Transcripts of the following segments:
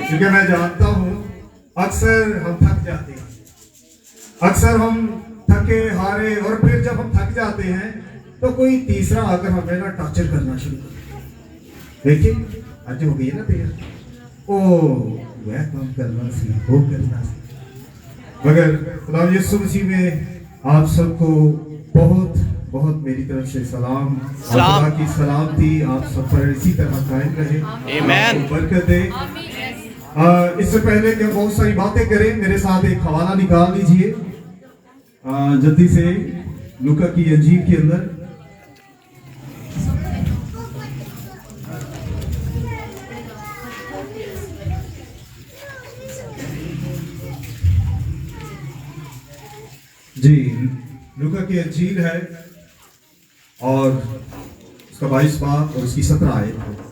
क्योंकि मैं जानता हूँ अक्सर हम थक जाते हैं, अक्सर हम थके हारे, और फिर जब हम थक जाते हैं तो कोई तीसरा आकर हमें ना टॉर्चर करना शुरू कर देता है। देखिए आज हो गई ना तैयार, ओ वह काम करना सी, वो करना सी। मगर खुदा यीशु मसीह में आप सबको बहुत बहुत मेरी तरफ से सलाम, खुदा की सलाम थी आप सब पर इसी तरह कायम रहे, आमीन, बरकत दे। इससे पहले कि हम बहुत सारी बातें करें, मेरे साथ एक हवाला निकाल लीजिए जल्दी से लूका की इंजील के अंदर। जी लूका की इंजील है और उसका 22 बाब और उसकी 17 आयत है।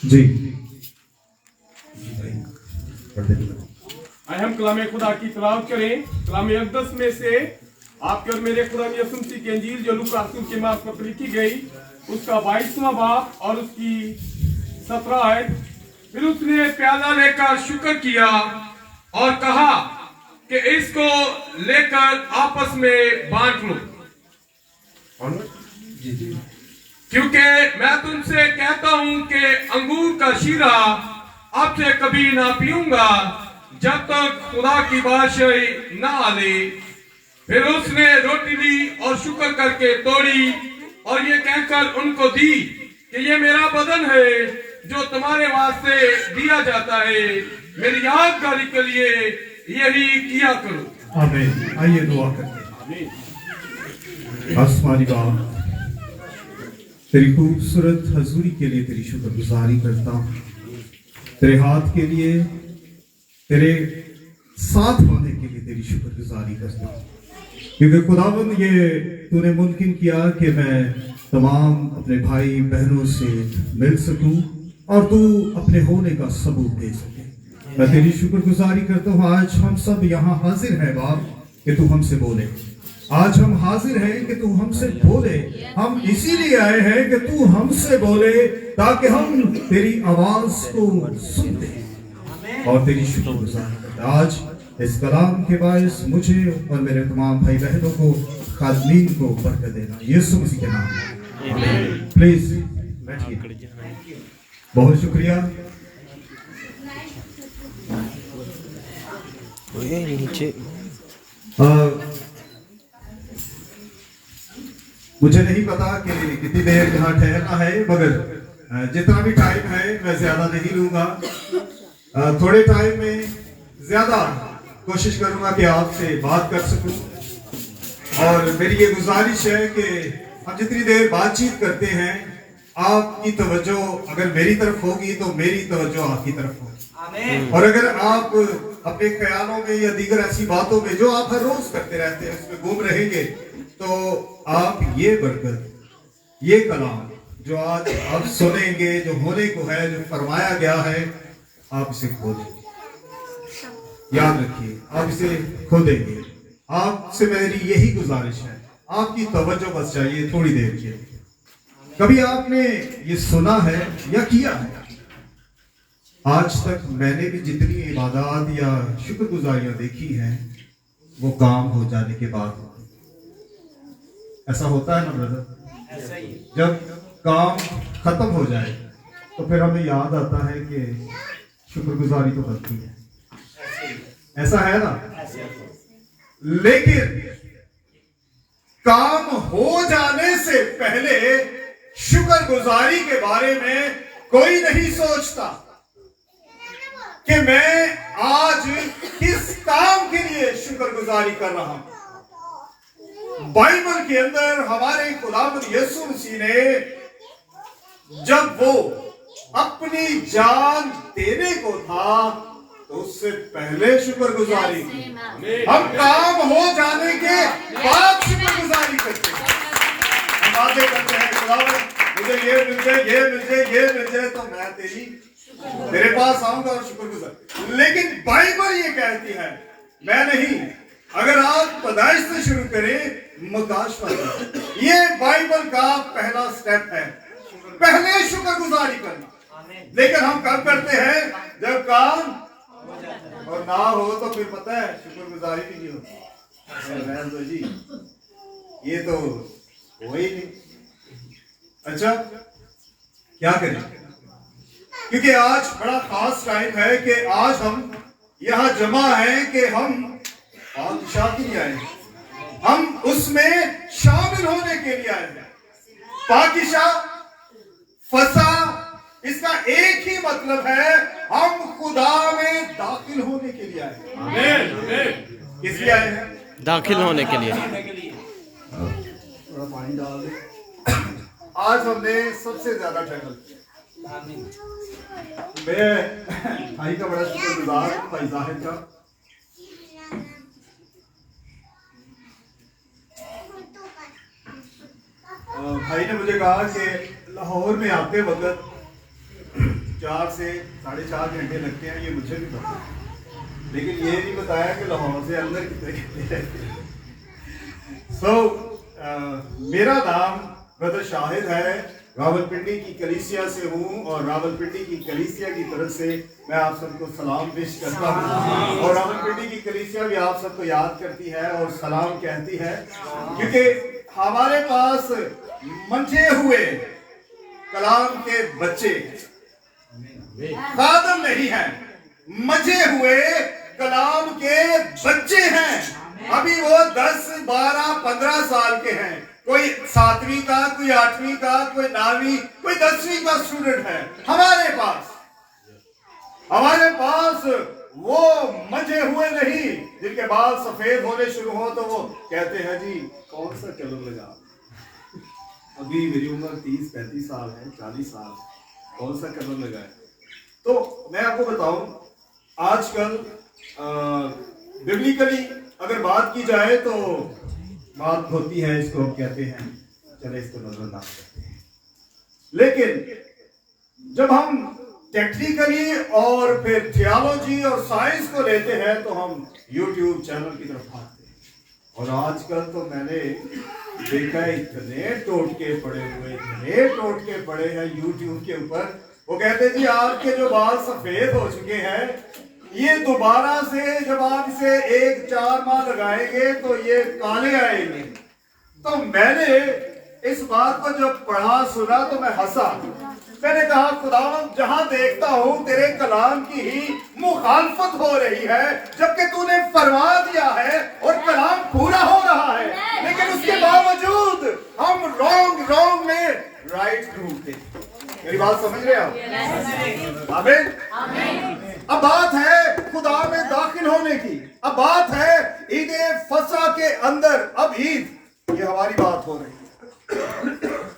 जी हम कलाम खुदा की तलावत करें। कलाम अक़दस में से आपके और मेरे खुदा यीशु मसीह की इंजील जो लूका रसूल के मार्फत लिखी गई, उसका 22वां बाब और उसकी 17 आयत। फिर उसने प्याला लेकर शुक्र किया और कहा कि इसको लेकर आपस में बांट लो, क्योंकि मैं तुमसे कहता हूं कि अंगूर का शीरा अब से कभी ना पीऊंगा जब तक खुदा की बादशाही ना आ ले। फिर उसने रोटी ली और शुक्र करके तोड़ी और ये कहकर उनको दी कि ये मेरा बदन है जो तुम्हारे वास्ते दिया जाता है, मेरी यादगारी के लिए यही किया करो। आमीन। आइए दुआ करते हैं। आसमानी बाप, तेरी खूबसूरत हजूरी के लिए तेरी शुक्रगुजारी करता हूँ, तेरे हाथ के लिए, तेरे साथ होने के लिए तेरी शुक्रगुजारी करता हूँ, क्योंकि खुदावंद ये तूने मुमकिन किया कि मैं तमाम अपने भाई बहनों से मिल सकूं और तू अपने होने का सबूत दे सके। मैं तेरी शुक्रगुजारी करता हूँ। आज हम सब यहाँ हाजिर हैं बाप कि तू हमसे बोले, आज हम हाजिर हैं कि तू हमसे बोले। हम इसीलिए आए हैं कि तू हमसे बोले ताकि हम तेरी आवाज को सुनते और तेरी शुक्रगुजारी करते। आज इस कलाम के बायस मुझे और मेरे तमाम भाई बहनों को, खादमीन को बरकत देना, यीशु मसीह के नाम में। प्लीज बैठिए। बहुत शुक्रिया। मुझे नहीं पता कि कितनी देर यहाँ ठहरना है, मगर जितना भी टाइम है मैं ज्यादा नहीं लूंगा। थोड़े टाइम में ज्यादा कोशिश करूंगा कि आपसे बात कर सकूं, और मेरी ये गुजारिश है कि हम जितनी देर बातचीत करते हैं आपकी तवज्जो अगर मेरी तरफ होगी तो मेरी तवज्जो आपकी तरफ होगी, और अगर आप अपने ख्यालों में या दीगर ऐसी बातों में जो आप हर रोज करते रहते हैं उसमें गुम रहेंगे तो आप ये बरकत, ये कलाम जो आज आप सुनेंगे, जो होने को है, जो फरमाया गया है, आप इसे खो देंगे। याद रखिए, आप इसे खो देंगे। आपसे मेरी यही गुजारिश है, आपकी तवज्जो बस चाहिए थोड़ी देर के लिए। कभी आपने ये सुना है या किया है? आज तक मैंने भी जितनी इबादत या शुक्रगुजारियां देखी हैं वो काम हो जाने के बाद। ऐसा होता है ना ब्रदर? ऐसा ही। जब काम खत्म हो जाए तो फिर हमें याद आता है कि शुक्रगुजारी तो बनती है। ऐसा है ना? लेकिन काम हो जाने से पहले शुक्रगुजारी के बारे में कोई नहीं सोचता कि मैं आज किस काम के लिए शुक्रगुजारी कर रहा हूं। बाइबल के अंदर हमारे खुदावंद यीशु मसीह ने जब वो अपनी जान देने को था तो उससे पहले शुक्रगुजारी की। हम काम हो जाने के बाद शुक्रगुजारी करते हैं। हम बातें करते हैं खुदावंद मुझे ये मिल जाए, ये मिल जाए, ये मिल जाए तो मैं तेरे पास आऊंगा और शुक्रगुजार। लेकिन बाइबल ये कहती है मैं नहीं। अगर पैदाइश से शुरू करें मुकाशफा तक। ये बाइबल का पहला स्टेप है, पहले शुक्रगुजारी करना। लेकिन हम कब करते हैं? जब काम और ना हो तो फिर पता है शुक्रगुजारी भी नहीं होती। तो जी ये तो हो ही नहीं। अच्छा क्या करें? क्योंकि आज बड़ा खास टाइम है कि आज हम यहां जमा हैं कि हम पातशाह के लिए आए हैं, हम उसमें शामिल होने के लिए आए हैं। पातशाह फसा, इसका एक ही मतलब है, हम खुदा में दाखिल होने के लिए आए हैं। किस लिए आए हैं? दाखिल होने के लिए। थोड़ा पानी डाल दे। आज हमने सबसे ज्यादा ट्रैवल किया। मैं भाई का बड़ा शुक्रगुजार हूं, भाई जाहिद का। भाई ने मुझे कहा कि लाहौर में आते वक्त 4 से 4.5 घंटे लगते हैं, ये मुझे भी पता है, लेकिन ये नहीं बताया कि लाहौर से अंदर कितने घंटे लगते हैं। मेरा नाम ब्रदर शाहिद है, रावलपिंडी की कलीसिया से हूँ और रावलपिंडी की कलीसिया की तरफ से मैं आप सबको सलाम पेश करता हूँ। और रावलपिंडी की कलीसिया भी आप सबको याद करती है और सलाम कहती है, क्योंकि हमारे पास मंजे हुए कलाम के बच्चे खादम नहीं है, मजे हुए कलाम के बच्चे हैं। अभी वो 10, 12, 15 साल के हैं। कोई 7वीं का, कोई 8वीं का, कोई 9वीं, कोई 10वीं का स्टूडेंट है। हमारे पास वो मजे हुए नहीं जिनके बाल सफेद होने शुरू हो तो वो कहते हैं जी कौन सा कलर लगा। अभी मेरी उम्र 30-35 साल है, 40 साल, कौन सा कलर लगा है। तो मैं आपको बताऊं, आजकल बिब्लिकली अगर बात की जाए तो बात होती है, इसको हम कहते हैं, चले इसको नजरअंदाज करते हैं। लेकिन जब हम टेक्निकली और फिर थियोलॉजी और साइंस को लेते हैं तो हम YouTube चैनल की तरफ भागते हैं। और आजकल तो मैंने देखा है इतने टोटके पड़े हैं YouTube के ऊपर। वो कहते हैं जी आपके जो बाल सफेद हो चुके हैं, ये दोबारा से जब आप इसे 1-4 माह लगाएंगे तो ये काले आएंगे। तो मैंने इस बात को जब पढ़ा सुना तो मैं हंसा। मैंने कहा खुदावंद, जहां देखता हूं तेरे कलाम की ही मुखालफत हो रही है, जबकि तूने फरमा दिया है और कलाम पूरा हो रहा है, लेकिन उसके बावजूद हम रॉन्ग में राइट ढूंढते। मेरी बात समझ रहे हो? आमीन। अब बात है खुदा में दाखिल होने की, अब बात है ईद फसा के अंदर। अब ईद, ये हमारी बात हो रही है,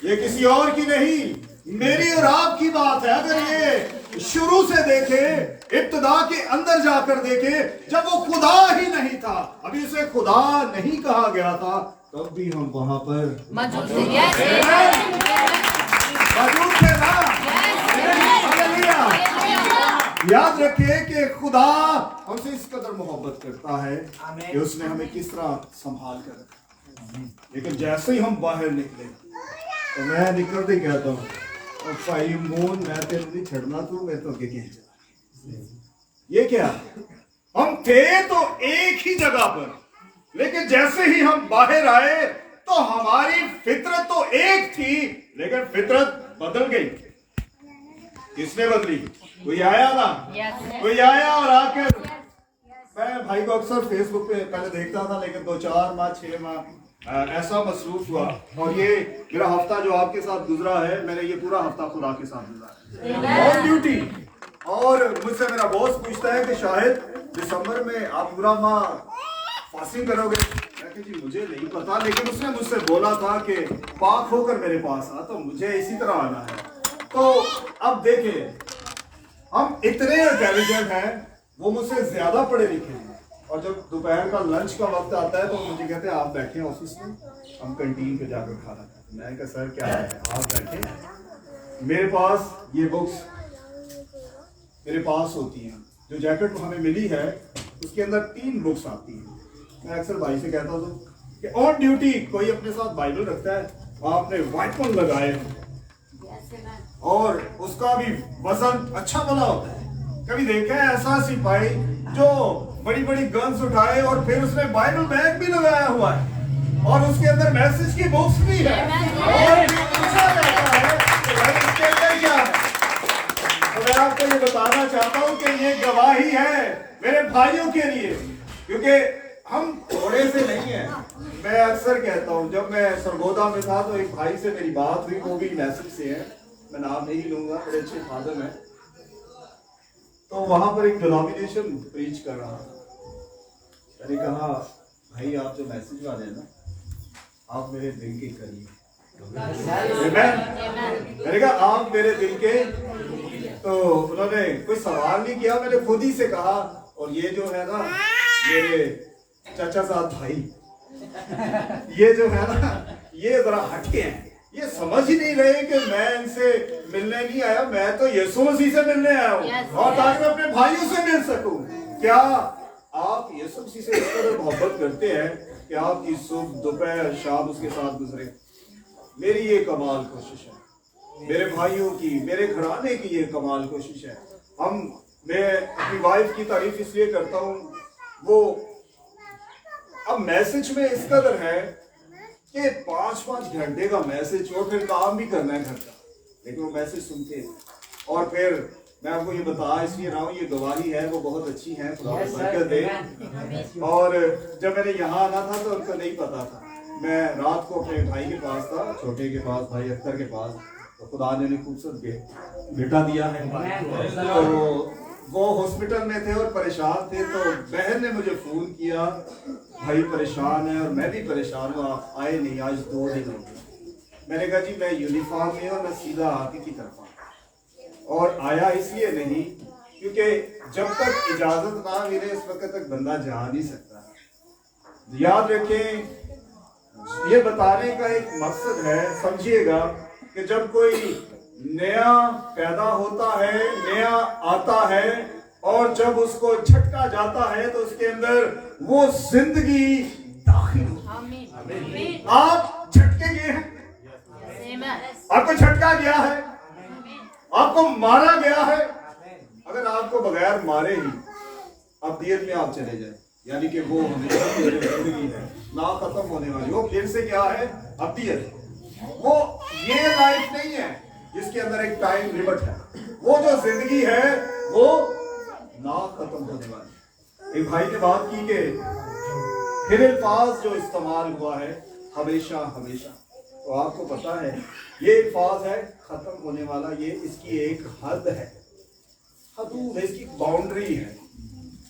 ये किसी और की नहीं, मेरी और आपकी बात है। अगर ये शुरू से देखे, इब्तिदा के अंदर जाकर देखे, जब वो खुदा ही नहीं था, अभी उसे खुदा नहीं कहा गया था, तब भी हम वहां पर मौजूद थे ना। याद रखिए कि खुदा हमसे इस कदर मोहब्बत करता है कि उसने हमें किस तरह संभाल कर रखा। लेकिन जैसे ही हम बाहर निकले तो मैं निकलते कहता हूँ, भाई मोन मैं तेरे नहीं छड़ना, तू मैं तो आगे कहीं चला। ये क्या, हम थे तो एक ही जगह पर, लेकिन जैसे ही हम बाहर आए तो हमारी फितरत तो एक थी, लेकिन फितरत बदल गई। किसने बदली? कोई आया ना, कोई आया और आकर, मैं भाई को अक्सर फेसबुक पे पहले देखता था, लेकिन 2-4 माह 6 माह ऐसा मसरूफ हुआ। और ये मेरा हफ्ता जो आपके साथ गुजरा है, मैंने ये पूरा हफ्ता खुदा के साथ गुजरा ऑन ड्यूटी। और मुझसे मेरा बॉस पूछता है कि शायद दिसंबर में आप पूरा माह फास्टिंग करोगे। मैं जी मुझे नहीं पता, लेकिन उसने मुझसे बोला था कि पाक होकर मेरे पास आ, तो मुझे इसी तरह आना है। तो अब देखिए, हम इतने इंटेलिजेंट हैं, वो मुझसे ज्यादा पढ़े लिखे हैं, और जब दोपहर का लंच का वक्त आता है तो मुझे कहते हैं आप बैठे हैं ऑफिस में, हम कैंटीन पे जाकर खाना खाते। मैं कहा सर क्या है, आप बैठे, मेरे पास ये बुक्स मेरे पास होती हैं। जो जैकेट हमें मिली है उसके अंदर 3 बुक्स आती हैं। मैं अक्सर भाई से कहता हूँ कि ऑन ड्यूटी कोई अपने साथ बाइबल रखता है, आपने वाइपन लगाए हो और उसका भी वजन अच्छा बना होता है। कभी देखा है ऐसा सिपाही जो बड़ी बड़ी गन्स उठाए और फिर उसने बाइबल बैग भी लगाया हुआ है और उसके अंदर मैसेज की बुक्स भी है और पूछा जाता है कि भाई इसके अंदर क्या है। तो मैं आपको ये बताना चाहता हूँ कि ये गवाही है मेरे भाइयों के लिए, क्योंकि हम थोड़े से नहीं है। मैं अक्सर कहता हूँ, जब मैं सरगोदा में था तो एक भाई से मेरी बात हुई, वो भी मैसेज से है, मैं नाम नहीं लूंगा, बड़े अच्छे फादर हैं। तो वहां पर एक डिनोमिनेशन प्रीच कर रहा था। मैंने कहा भाई आप जो मैसेज वाले हैं ना, आप मेरे दिल के करीब। मैंने कहा आप मेरे दिल के। तो उन्होंने कोई सवाल नहीं किया, मैंने खुद ही से कहा और ये जो है ना मेरे चाचा साहब भाई, ये जो है ना ये जरा हटके हैं, ये समझ ही नहीं रहे कि मैं इनसे मिलने नहीं आया, मैं तो यीशु मसीह से मिलने आया हूँ और ताकि मैं अपने भाइयों से मिल सकूं। क्या आप यीशु मसीह से इस कदर मोहब्बत करते हैं कि आपकी सुबह दोपहर शाम उसके साथ गुजरे? मेरी ये कमाल कोशिश है, मेरे भाइयों की, मेरे घराने की ये कमाल कोशिश है। मैं अपनी वाइफ की तारीफ इसलिए करता हूँ, वो अब मैसेज में इस कदर है कि 5-5 घंटे का मैसेज और फिर काम भी करना है घर का, लेकिन वो मैसेज सुनते हैं। और फिर मैं आपको ये बता इसलिए रहा हूँ, ये गवाही है, वो बहुत अच्छी है, खुदा को बरकत दे। और जब मैंने यहाँ आना था तो उनको नहीं पता था, मैं रात को अपने भाई के पास था, छोटे के पास, भाई अख्तर के पास, तो खुदा ने खूबसूरत बेटा दिया है। तो वो हॉस्पिटल में थे और परेशान थे, तो बहन ने मुझे फोन किया, भाई परेशान है और मैं भी परेशान हूँ, आप आए नहीं, आज 2 दिन हो गए। मैंने कहा जी मैं यूनिफॉर्म में और मैं सीधा आप ही की तरफ आया, और आया इसलिए नहीं क्योंकि जब तक इजाजत ना मिले इस वक्त तक बंदा जा नहीं सकता। याद रखें, ये बताने का एक मकसद है, समझिएगा कि जब कोई नया पैदा होता है, नया आता है और जब उसको झटका जाता है तो उसके अंदर वो जिंदगी दाखिल होती है। आप झटके गए हैं, आपको झटका गया है, आपको मारा गया है। अगर आपको बगैर मारे ही अब्दियत में आप चले जाए, यानी कि वो हमेशा की जिंदगी है ना खत्म होने वाली, वो फिर से क्या है? अब्दियत। वो ये लाइफ नहीं है जिसके अंदर एक टाइम लिमिट है, वो जो जिंदगी है वो ना खत्म होने वाली। एक भाई ने बात की कि फिर अल्फाज जो इस्तेमाल हुआ है हमेशा हमेशा, तो आपको पता है ये अल्फाज है खत्म होने वाला, ये इसकी एक हद है, हदूद है, इसकी बाउंड्री है।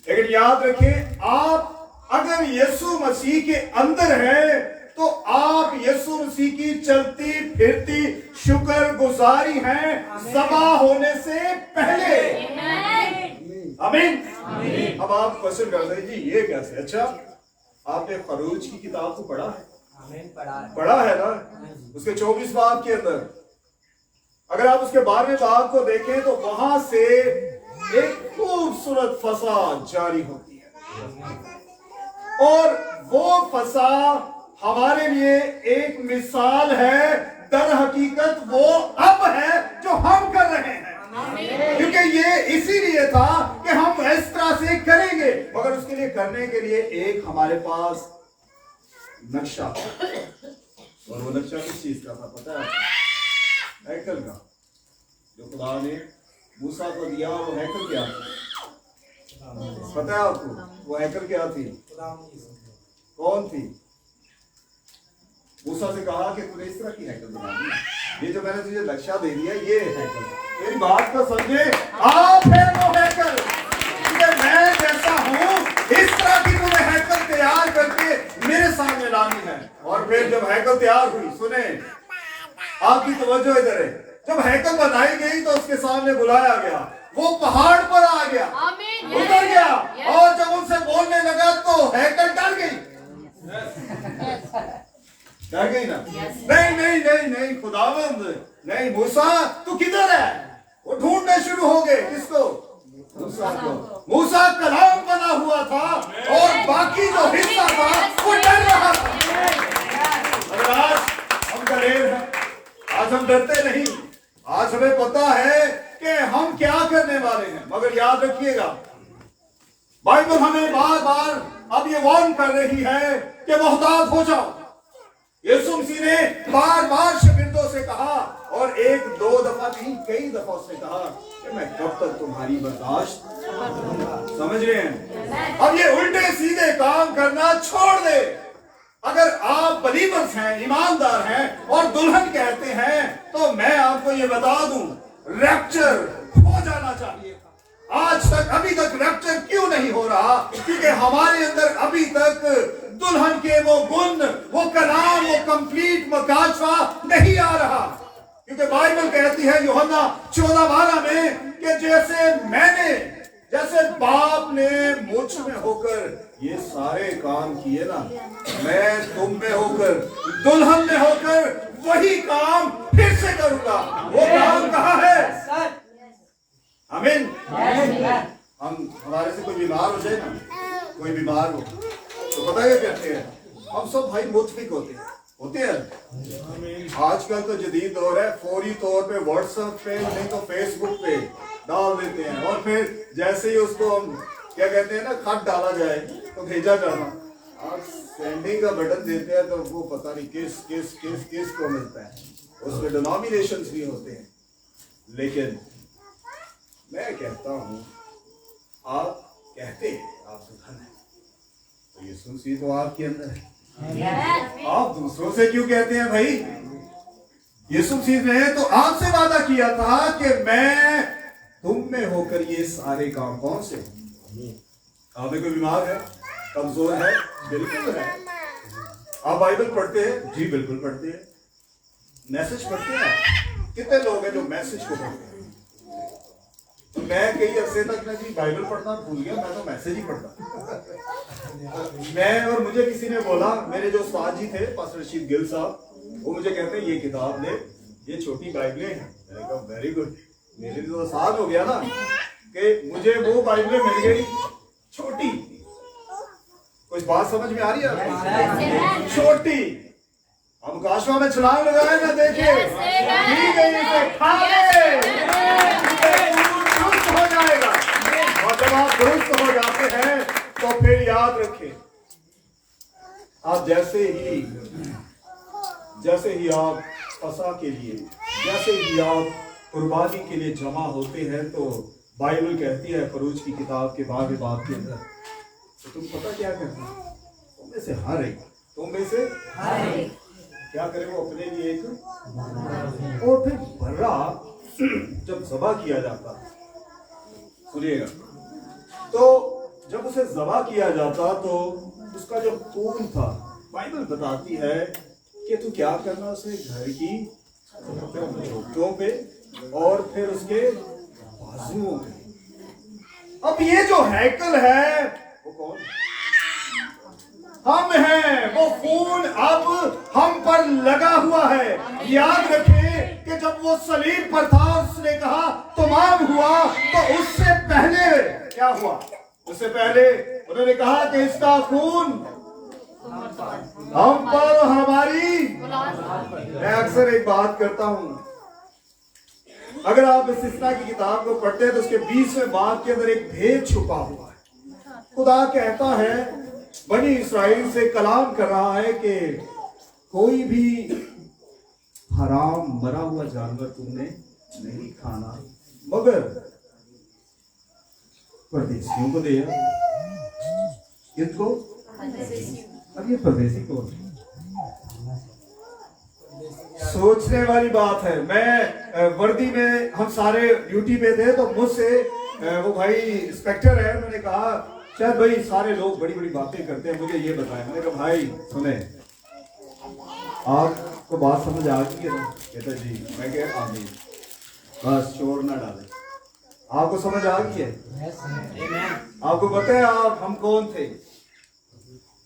लेकिन याद रखें, आप अगर यीशु मसीह के अंदर है तो आप यीशु मसीह की चलती फिरती शुक्र गुजारी हैं ज़बा होने से पहले। आमीन। अब आप क्वेश्चन करते हैं जी ये कैसे? अच्छा, आपने खरूज की किताब को पढ़ा है? पढ़ा है ना, उसके 24 बाब के अंदर अगर आप उसके 12वें बाब को देखें तो वहां से एक खूबसूरत फसा जारी होती है, और वो फसा हमारे लिए एक मिसाल है। दर हकीकत वो अब है जो हम कर रहे हैं, क्योंकि ये इसीलिए था कि हम इस तरह से करेंगे, मगर उसके लिए करने के लिए एक हमारे पास नक्शा, और वो नक्शा किस चीज का था पता है? हैकल का, जो खुदा ने मूसा को दिया। वो हैकल क्या था पता है आपको? वो हैकल क्या थी? कौन थी? मूसा से कहा कि तूने इस तरह की हैकल बनानी, ये जो मैंने तुझे नक्शा दे दिया ये हैकल। मेरी बात को समझे, आप है वो हैकल, मैं जैसा हूँ इस तरह की तुम्हें हैकल तैयार करके मेरे सामने लानी है। और फिर जब हैकल तैयार हुई, सुने आपकी तवज्जो इधर है, जब हैकल बनाई गई तो उसके सामने बुलाया गया, वो पहाड़ पर आ गया, उतर गया, और जब उनसे बोलने लगा तो हैकल डर गई। डर गई ना? नहीं नहीं नहीं नहीं, खुदावंद नहीं, मूसा तू किधर है? वो ढूंढने शुरू हो गए, किसको? मूसा को। मूसा कलाम बना हुआ था और बाकी जो हिस्सा था वो डर रहा था। मगर आज हम दलेर हैं, आज हम डरते नहीं। आज हमें पता है कि हम क्या करने वाले हैं। मगर याद रखिएगा, बाइबल हमें बार बार अब ये वार्न कर रही है कि मोहतात हो जाओ। यीशु मसीह ने बार बार शागिर्दों से कहा, और एक दो दफा नहीं कई दफा उसने कहा कि मैं कब तक तुम्हारी बर्दाश्त। समझ रहे हैं? अब ये उल्टे सीधे काम करना छोड़ दे। अगर आप बलीवर्स हैं, ईमानदार हैं और दुल्हन कहते हैं, तो मैं आपको ये बता दूं, रैप्चर हो जाना चाहिए। आज तक अभी तक रैप्चर क्यों नहीं हो रहा? क्योंकि हमारे अंदर अभी तक दुल्हन के वो गुण, वो कलाम, वो कंप्लीट मकाशवा नहीं आ रहा। क्योंकि बाइबल कहती है यूहन्ना 14:12 में कि जैसे बाप ने मुझ में होकर ये सारे काम किए ना, मैं तुम में होकर, दुल्हन में होकर वही काम फिर से करूंगा। वो काम कहाँ है? आमीन। हमारे से कोई बीमार हो जाए ना, कोई बीमार हो तो पता क्या कहते हैं? हम सब भाई मुतफिक होते हैं। आजकल तो जदीद दौर है, फौरी तौर पे व्हाट्सएप पे नहीं तो फेसबुक पे डाल देते हैं, और फिर जैसे ही उसको हम क्या कहते हैं ना, खत डाला जाए तो भेजा जाना। आप सेंडिंग का बटन देते हैं तो वो पता नहीं किस को मिलता है। उसमें डिनोमिनेशंस भी होते हैं। लेकिन मैं कहता हूं, आप कहते हैं आप दुल्हन है, तो यीशु मसीह तो आपके अंदर है। आप दूसरों से क्यों कहते हैं भाई? यीशु मसीह ने तो आपसे वादा किया था कि मैं तुम में होकर ये सारे काम। कौन से? आप में कोई बीमार है, कमजोर है? बिल्कुल है। आप बाइबल पढ़ते हैं? जी बिल्कुल पढ़ते हैं। मैसेज पढ़ते हैं? कितने लोग हैं जो मैसेज को पढ़ते हैं? तो मैं कई अरसे तक ना जी बाइबल पढ़ना भूल गया, मैं तो मैसेज ही पढ़ता। मैं और मुझे किसी ने बोला, मेरे जो उस्ताद जी थे पास्टर रशीद गिल साहब, वो मुझे कहते हैं ये किताब ले, ये छोटी बाइबलें हैं। मैंने कहा वेरी गुड। मेरे लिए तो साल हो गया ना कि मुझे वो बाइबलें मिल गई छोटी। कुछ बात समझ में आ रही है? छोटी। हम काशवा में छलांग लगाए ना, देखे हो जाएगा। और जब आप दुरुस्त हो जाते हैं तो फिर याद रखें, आप जैसे ही आप फसा के लिए, जैसे ही आप कुर्बानी के लिए जमा होते हैं, तो बाइबल कहती है फरूज की किताब के बाब के अंदर, तो तुम पता क्या करना, तुम में से हर एक क्या करे, वो अपने लिए एक, और फिर बर्रा जब ज़बा किया जाता, सुनिएगा, तो जब उसे ज़बा किया जाता तो उसका जो खून था, बाइबल बताती है कि तू क्या करना, उसे घर की चोटों पे और फिर उसके बाजुओं पे। अब ये जो हैकल है वो कौन है? हम हैं। वो खून अब हम पर लगा हुआ है। याद रखें कि जब वो सलीब पर था, उसने कहा तमाम हुआ, तो उससे पहले क्या हुआ? उससे पहले उन्होंने कहा कि इसका खून हम पर और हमारी। मैं अक्सर एक बात करता हूं, अगर आप इस इस्तिना की किताब को पढ़ते हैं तो उसके 20वें बाब के अंदर एक भेद छुपा हुआ है। खुदा कहता है, बनी इस्राएल से कलाम कर रहा है कि कोई भी हराम मरा हुआ जानवर तुमने नहीं खाना, मगर परदेशियों को दे। किसको? अब ये परदेशी कौन है? सोचने वाली बात है। मैं वर्दी में, हम सारे ड्यूटी पे थे, तो मुझसे वो भाई इंस्पेक्टर है, उन्होंने कहा शायद भाई सारे लोग बड़ी बड़ी बातें करते हैं, मुझे ये बताएं। मैंने कहा भाई सुने, आपको बात समझ आ गई है ना? कहता जी। मैं कह आमीन, बस शोर ना डालें। आपको समझ आ गई है? आपको पता है आप हम कौन थे?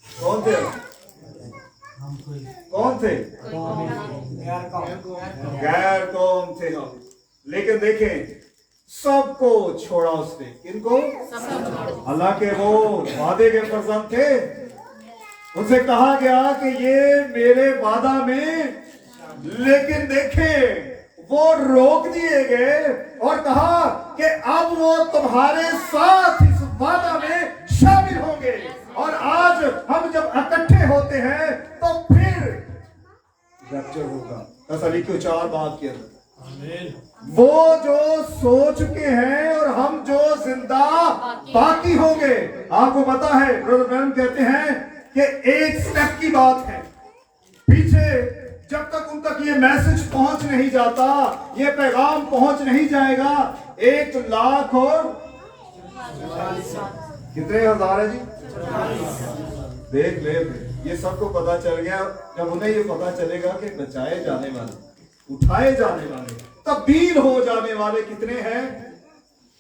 कौन थे? कौन थे? गैर कौम थे हम। लेकिन देखें, सबको छोड़ा उसने। किनको? अल्लाह के वो वादे के फर्जंद थे, उनसे कहा गया कि ये मेरे वादा में, लेकिन देखे वो रोक दिए गए और कहा कि अब वो तुम्हारे साथ इस वादा में शामिल होंगे। और आज हम जब इकट्ठे होते हैं तो फिर रैप्चर होगा। तसल्ली के 4 बात के अंदर वो जो सो चुके हैं और हम जो जिंदा बाकी होंगे। आपको पता है ब्रदर ब्रैनम कहते हैं कि एक स्टेप की बात है, पीछे जब तक उन तक ये मैसेज पहुंच नहीं जाता, ये पैगाम पहुंच नहीं जाएगा। 1 लाख और कितने हजार है जी? देख ले, ये सबको पता चल गया। जब उन्हें ये पता चलेगा कि बचाए जाने वाले, उठाए जाने वाले, तब्दील हो जाने वाले कितने हैं,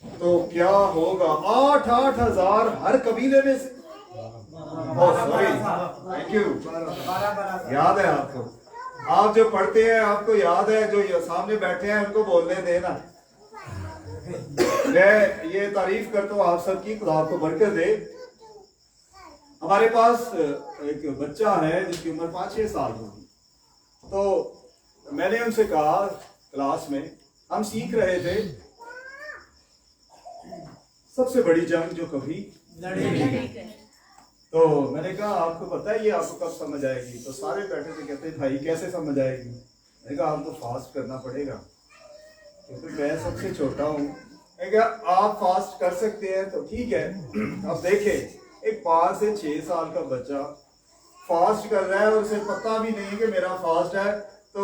तो क्या होगा? 8-8 हजार हर कबीले में से। सॉरी, थैंक यू, याद है आपको? आप जो पढ़ते हैं आपको याद है? जो सामने बैठे हैं उनको बोलने देना। मैं ये तारीफ करता हूँ आप सबकी, खुदा आपको बरकत दे। हमारे पास एक बच्चा है जिसकी उम्र 5-6 साल होगी। तो मैंने उनसे कहा, क्लास में हम सीख रहे थे सबसे बड़ी जंग जो कभी लड़ी। तो मैंने कहा आपको पता है ये आपको कब समझ आएगी? तो सारे बैठे थे, कहते भाई कैसे समझ आएगी? मैंने कहा आपको फास्ट करना पड़ेगा, क्योंकि मैं सबसे छोटा हूँ। मैंने कहा आप फास्ट कर सकते हैं तो ठीक है। अब देखें, एक 5 से 6 साल का बच्चा फास्ट कर रहा है और उसे पता भी नहीं कि मेरा फास्ट है। तो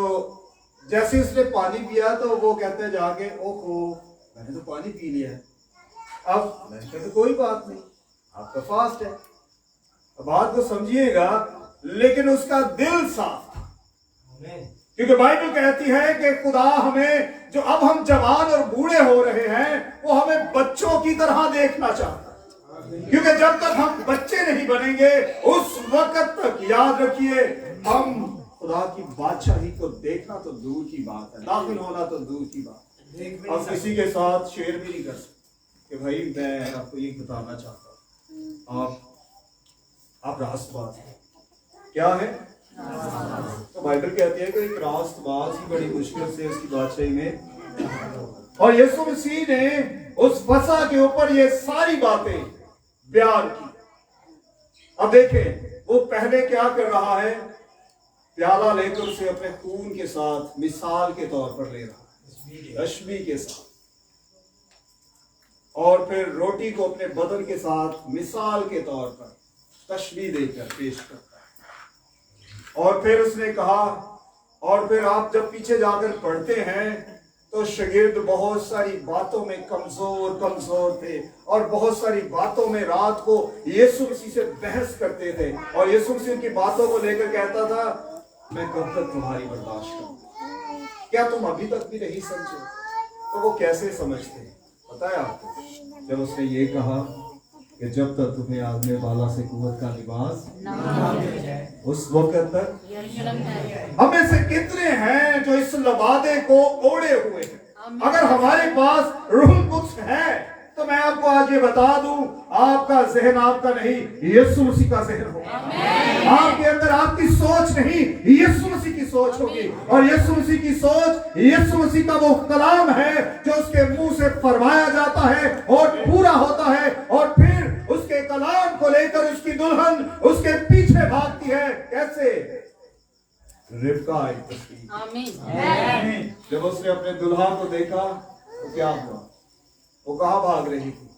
जैसे उसने पानी पिया तो वो कहते जाके, ओहो मैंने तो पानी पी लिया है। अब मैंने कहा तो कोई बात नहीं, आपका फास्ट है। बात को समझिएगा, लेकिन उसका दिल साफ, क्योंकि बाइबल कहती है कि खुदा हमें, जो अब हम जवान और बूढ़े हो रहे हैं, वो हमें बच्चों की तरह देखना चाहता है। क्योंकि जब तक हम बच्चे नहीं बनेंगे उस वक्त तक याद रखिए हम खुदा की बादशाही को देखना तो दूर की बात है, दाखिल होना तो दूर की बात है। अब किसी के साथ शेयर भी नहीं कर सकते कि भाई मैं आपको ये बताना चाहता हूँ, आप रास्तबाज हैं। क्या है? तो बाइबल कहती है कि एक रास्तबाज ही बड़ी मुश्किल से उसकी बादशाही में, और यीशु मसीह ने उस फसा के ऊपर ये सारी बातें बयान की। अब देखें वो पहले क्या कर रहा है, प्याला लेकर उसे अपने खून के साथ मिसाल के तौर पर ले रहा है, रश्मि के साथ, और फिर रोटी को अपने बदन के साथ मिसाल के तौर पर तशबीह देकर पेश करता है। और फिर उसने कहा, और फिर आप जब पीछे जाकर पढ़ते हैं तो शागिर्द बहुत सारी बातों में कमजोर थे और बहुत सारी बातों में रात को यीशु मसीह से बहस करते थे, और यीशु मसीह की बातों को लेकर कहता था मैं कब तक तुम्हारी बर्दाश्त करूं, क्या तुम अभी तक भी नहीं समझे? तो वो कैसे समझते, पता है आपको? जब उसने ये कहा कि जब तक तुम्हें आदमी वाला से कुव्वत का लिबास उस वक्त तक। हमें से कितने हैं जो इस लबादे को ओढ़े हुए हैं? अगर हमारे पास रूह कुद्स है तो मैं आपको आज ये बता दूं, आपका जहन आपका नहीं, यीशु मसीह का जहन होगा। आपके अंदर आपकी सोच नहीं, यीशु मसीह की सोच होगी। और यीशु मसीह की सोच यीशु मसीह का वो कलाम है जो उसके मुंह से फरमाया जाता है और पूरा होता है, और फिर उसके कलाम को लेकर उसकी दुल्हन उसके पीछे भागती है। कैसे? रिबका एक तस्वीर। जब उसने अपने दुल्हा को देखा तो क्या हुआ? वो कहाँ भाग रही थी?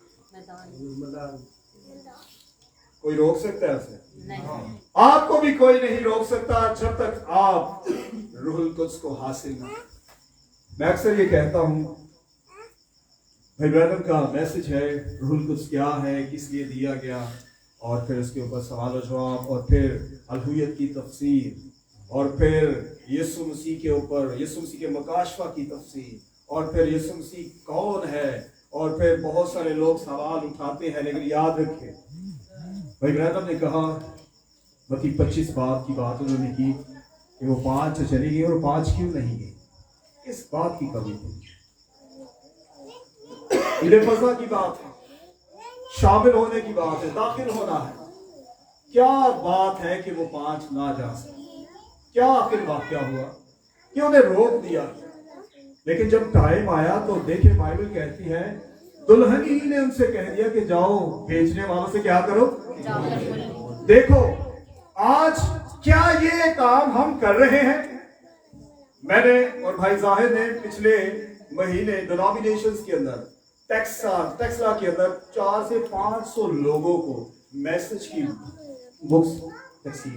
कोई रोक सकता है उसे? नहीं। आपको भी कोई नहीं रोक सकता जब तक आप रूहुल कुद्स को हासिल ना। मैं अक्सर ये कहता हूं, भाई ब्रदर का मैसेज है रूहुल कुद्स क्या है, किस लिए दिया गया, और फिर उसके ऊपर सवाल और जवाब, और फिर अलहुयत की तफसीर, और फिर यीशु मसीह के ऊपर यीशु मसीह के मकाशफा की तफसीर, और फिर यीशु मसीह कौन है, और फिर बहुत सारे लोग सवाल उठाते हैं। लेकिन याद रखिए भाई ब्रदर ने कहा, मत्ती 25 बात की बात उन्होंने की कि वो 5 चली गई और 5 क्यों नहीं गई? इस बात की कमी थी। ईद फसा की बात है, शामिल होने की बात है, दाखिल होना है। क्या बात है कि वो 5 ना जा सके? क्या आखिर वाकया हुआ कि उन्हें रोक दिया? लेकिन जब टाइम आया तो देखे बाइबल कहती है दुल्हन ही ने उनसे कह दिया कि जाओ बेचने वालों से क्या करो। देखो आज क्या ये काम हम कर रहे हैं? मैंने और भाई जाहिद ने पिछले महीने डिनोमिनेशंस के अंदर टेक्सला के अंदर 400 से 500 लोगों को मैसेज की बुक्स तकसीम,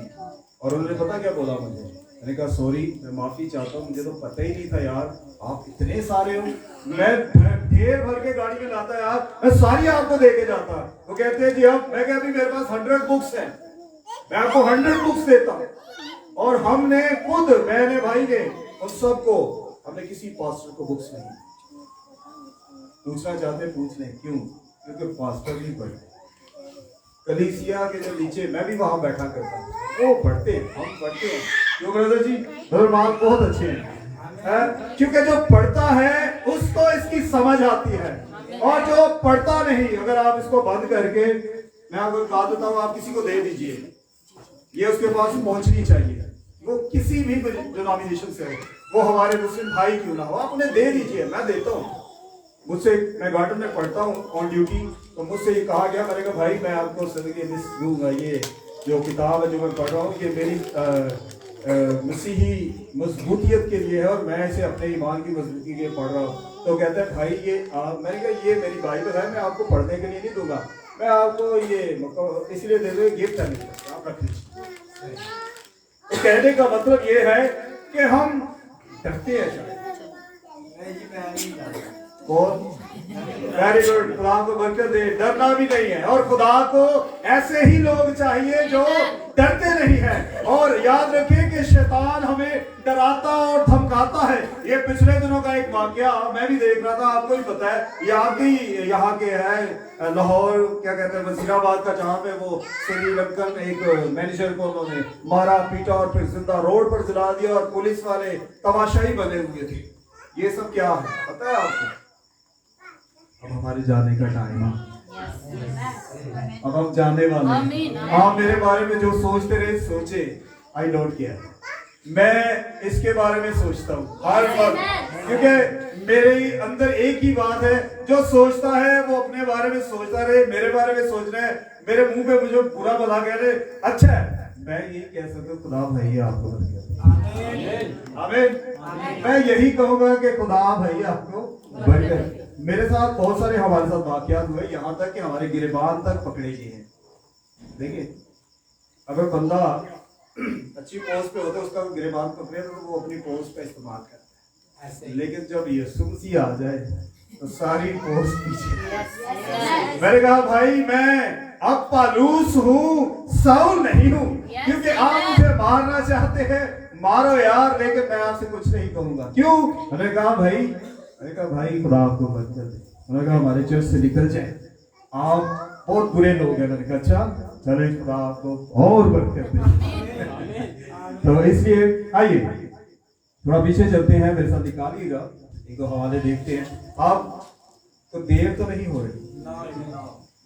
और उन्होंने पता क्या बोला मुझे? मैंने कहा सॉरी, मैं माफी चाहता हूँ, मुझे तो पता ही नहीं था यार, आप इतने सारे हो। मैं ढेर भर के गाड़ी में लाता यार, मैं सारी आपको दे के जाता। वो कहते हैं जी अब, मैं कहती मेरे पास 100 बुक्स हैं, मैं आपको 100 बुक्स देता हूँ। और हमने खुद, मैंने भाई ने उन सबको, हमने किसी पास्टर को बुक्स नहीं। पूछना चाहते पूछ लें, क्यों? क्योंकि पास्टर नहीं पढ़ते। कलीसिया के जो नीचे मैं भी वहां बैठा करता हूँ, वो पढ़ते, हम पढ़ते हैं। क्यों ब्रदर जी? ब्रदर मार्क बहुत अच्छे हैं, क्योंकि जो पढ़ता है उसको इसकी समझ आती है, और जो पढ़ता नहीं, अगर आप इसको बंद करके, मैं आपको बात बताऊं, आप किसी को दे दीजिए, ये उसके पास पहुंचनी चाहिए, वो किसी भी डिनोमिनेशन से हो, वो हमारे मुस्लिम भाई क्यों ना हो, आप उन्हें दे दीजिए। मैं देता हूँ, मुझसे, मैं गार्डन में पढ़ता हूँ ऑन ड्यूटी, तो मुझसे ये कहा गया, मैंने कहा भाई मैं आपको सदके मिस दूंगा, ये जो किताब है जो मैं पढ़ रहा हूँ ये मेरी मसीही मजबूतियत के लिए है, और मैं इसे अपने ईमान की मजबूती के लिए पढ़ रहा हूँ। तो कहते हैं भाई ये मैंने कहा ये मेरी बाइबल है, मैं आपको पढ़ने के लिए नहीं दूंगा, मैं आपको ये इसलिए दे दूँ, गिफ्ट है, आप रख लीजिए। तो कहने का मतलब ये है कि हम डरते हैं शायद। वेरी गुड, खुदा को बरकत दे। डरना भी नहीं है, और खुदा को ऐसे ही लोग चाहिए जो डरते नहीं है। और याद रखिए कि शैतान हमें डराता और धमकाता है। ये पिछले दिनों का एक वाकया मैं भी देख रहा था, आपको ही पता है, यहाँ के है लाहौर, क्या कहते हैं, वजीराबाद का, जहाँ पे वो श्रीलंकन एक मैनेजर को उन्होंने मारा पीटा और फिर जिंदा रोड पर जला दिया, और पुलिस वाले तमाशाई बने हुए थे। ये सब क्या है पता है आपको? अब हमारे जाने का टाइम है, अब हम जाने वाले हैं। आप मेरे बारे में जो सोचते रहे सोचे, आई डोंट केयर, मैं इसके बारे में सोचता हूँ हर वक्त, क्योंकि मेरे अंदर एक ही बात है, जो सोचता है वो अपने बारे में सोचता रहे, मेरे बारे में सोच रहे हैं, मेरे मुंह पे मुझे बुरा भला कह रहे, अच्छा है, मैं ये कह सकता हूँ खुदा भाई आपको आमीन। मैं यही कहूंगा कि खुदा भाई आपको बरकत। मेरे साथ बहुत सारे हमारे साथ वाकयात हुए, यहाँ तक कि हमारे गिरबान तक पकड़े गए हैं। देखिए अगर बंदा अच्छी पोस्ट पे होता है, उसका गिरबान पकड़े तो वो अपनी पोस्ट का इस्तेमाल करता है, लेकिन जब यीशु मसीह आ जाए तो सारी पोस्ट पीछे। मैंने कहा भाई मैं अब पालूस हूँ, साउल नहीं हूँ, क्योंकि आप मुझे मारना चाहते हैं, मारो यार, लेकिन मैं आपसे कुछ नहीं कहूंगा। क्यों? मैंने कहा भाई खुदा आपको बरकत दे। मैंने कहा हमारे चर्च से निकल जाए, आप बहुत बुरे लोग हैं। मैंने कहा अच्छा चले, खुदा आपको और बरकत दे। तो इसलिए आइए थोड़ा पीछे चलते हैं, मेरे साथ निकालिएगा, एक दो हवाले देखते हैं। आप तो देर तो नहीं हो रही?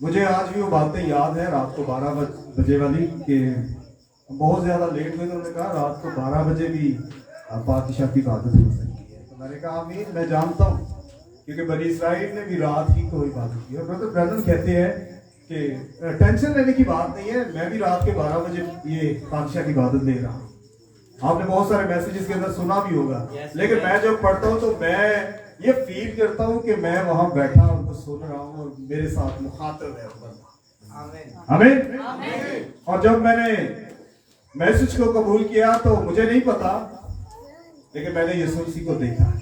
मुझे आज भी वो बातें याद है, रात को 12 बजे वाली, के बहुत ज्यादा लेट हुए तो उन्होंने कहा रात को 12 बजे भी पातशाह की इबादत हो सकती है। तो मैंने कहा आमीन, मैं जानता हूँ, क्योंकि बनी इस्राइल ने भी रात ही को इबादत की। और ब्रदर कहते हैं कि टेंशन लेने की बात नहीं है, मैं भी रात के 12 बजे ये पातशाह की इबादत ले रहा हूँ। आपने बहुत सारे मैसेजेस के अंदर सुना भी होगा, लेकिन मैं जब पढ़ता हूँ तो मैं ये फील करता हूँ कि मैं वहां बैठा उनको सुन रहा हूँ और मेरे साथ मुखातिब है बंदा। आमीन। और जब मैंने मैसेज को कबूल किया तो मुझे नहीं पता, लेकिन मैंने यीशु मसीह को देखा है,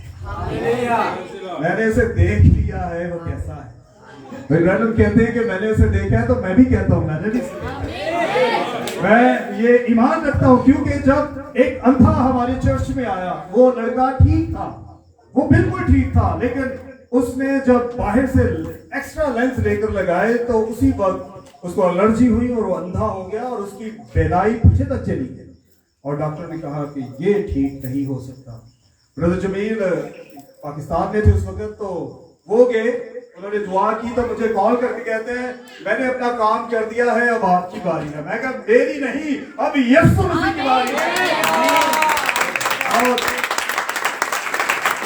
मैंने इसे देख लिया है, वो कैसा है। ब्रदर कहते हैं कि मैंने उसे देखा है, तो मैं भी कहता हूँ मैंने भी, मैं ये ईमान रखता हूँ, क्योंकि जब एक अंधा हमारे चर्च में आया, वो लड़का ठीक था, वो बिल्कुल ठीक था, लेकिन उसने जब बाहर से एक्स्ट्रा लेंस लेकर लगाए तो उसी वक्त उसको एलर्जी हुई और वो अंधा हो गया और उसकी बेनाई पीछे तक चली गई। और डॉक्टर ने कहा कि ये ठीक नहीं हो सकता। ब्रदर जमील पाकिस्तान में थे उस वक्त, तो वो गए, उन्होंने दुआ की तो मुझे कॉल करके कहते हैं मैंने अपना काम कर दिया है, अब आपकी बारी है। मैं कहा मेरी नहीं, अब यीशु मसीह की बारी है। और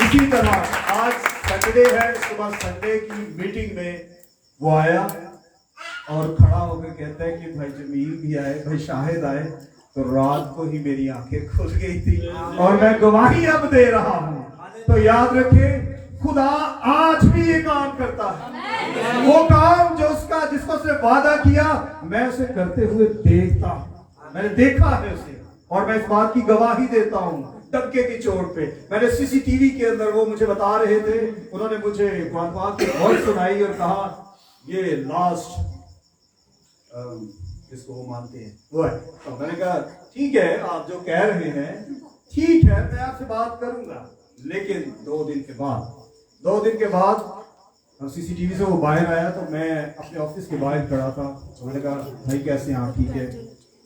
इसी तरह आज संडे है, सुबह संडे की मीटिंग में वो आया और खड़ा होकर कहता है कि भाई जमील भी आए, भाई शाहिद आए। तो रात को ही मेरी आंखें खुल गई थी और मैं गवाही अब दे रहा हूं। तो याद रखें, खुदा आज भी ये काम करता है। वो काम जो जिसको उसने वादा किया, मैं उसे करते हुए देखता हूं, मैंने देखा है उसे, और मैं इस बात की गवाही देता हूं धक्के की चोट पे। मैंने सीसीटीवी के अंदर, वो मुझे बता रहे थे, उन्होंने मुझे कुरान पाक की वॉइस सुनाई और कहा ये लास्ट जिसको वो मानते हैं वो है। तो मैंने कहा ठीक है, आप जो कह रहे हैं ठीक है, मैं आपसे बात करूंगा। लेकिन 2 दिन के बाद सीसीटीवी से वो बाहर आया तो मैं अपने ऑफिस के बाहर खड़ा था। तो मैंने कहा भाई कैसे हैं आप, ठीक है?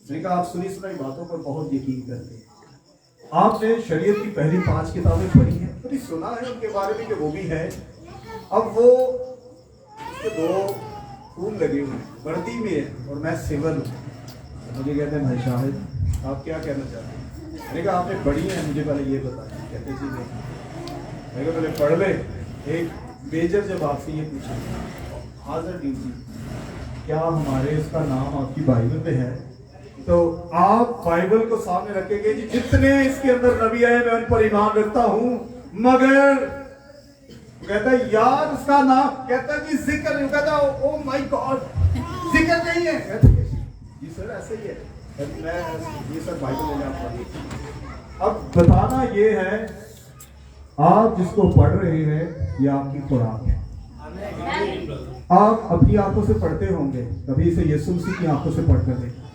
मैंने कहा आप सुनी सुनाई बातों पर बहुत यकीन करते हैं, आपने शरीयत की पहली 5 किताबें पढ़ी हैं, तो सुना है उनके बारे में कि वो भी है। अब वो उसके 2 फूल लगे हुए, वर्दी में है और मैं सिविल हूँ। तो मुझे कहते हैं भाई शाहिद आप क्या कहना चाहते हैं? मैंने कहा आपने पढ़ी है, मुझे पहले ये बताएं। कहते जी नहीं। मैंने कहा पहले पढ़ ले। एक मेजर जब आपसे ये पूछे हाजिर ड्यूटी क्या हमारे इसका नाम आपकी बाइबल में है, तो आप बाइबल को सामने रखेंगे जी जितने इसके अंदर नबी आए मैं उन पर ईमान रखता हूं, मगर कहता है यार उसका नाम, कहता है जी जिक्र नहीं, कहता ओ माय गॉड जिक्र नहीं है। जी सर ऐसे ही है, मैं ये सर बाइबल में आपका। अब बताना ये है, आप जिसको पढ़ रहे हैं ये आपकी खुराक है। आप अपनी आंखों से पढ़ते होंगे, कभी इसे यीशु मसीह की आंखों से पढ़ कर देखें,